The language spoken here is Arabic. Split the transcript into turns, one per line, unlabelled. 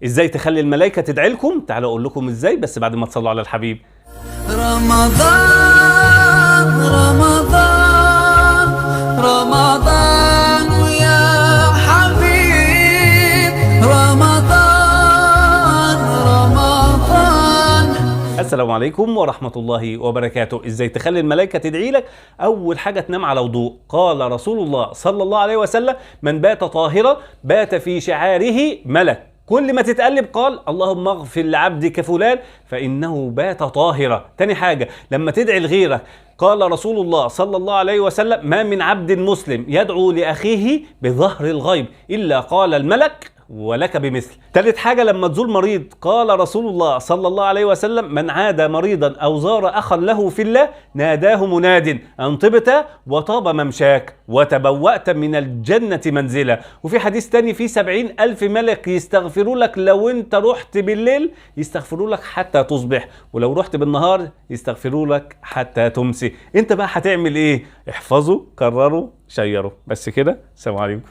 ازاي تخلي الملائكة تدعي لكم؟ تعالوا اقول لكم ازاي، بس بعد ما تصلوا على الحبيب.
رمضان رمضان رمضان يا حبيب رمضان رمضان.
السلام عليكم ورحمة الله وبركاته. ازاي تخلي الملائكة تدعي لك؟ اول حاجة تنام على وضوء. قال رسول الله صلى الله عليه وسلم: من بات طاهرا بات في شعاره ملك. كل ما تتقلب قال: اللهم اغفر لعبدك فلان فإنه بات طاهرا. تاني حاجة لما تدعي لغيرك، قال رسول الله صلى الله عليه وسلم: ما من عبد مسلم يدعو لأخيه بظهر الغيب إلا قال الملك ولك بمثل. تالت حاجة لما تزور مريض، قال رسول الله صلى الله عليه وسلم: من عاد مريضا أو زار أخا له في الله ناداه مناد أن طبت وطاب ممشاك وتبوأت من الجنة منزلا. وفي حديث تاني: في 70,000 ملك يستغفروا لك لو انت رحت بالليل، يستغفروا لك حتى تصبح، ولو رحت بالنهار يستغفروا لك حتى تمسي. انت بقى هتعمل ايه؟ احفظوا، كرروا، شيروا. بس كده. السلام عليكم.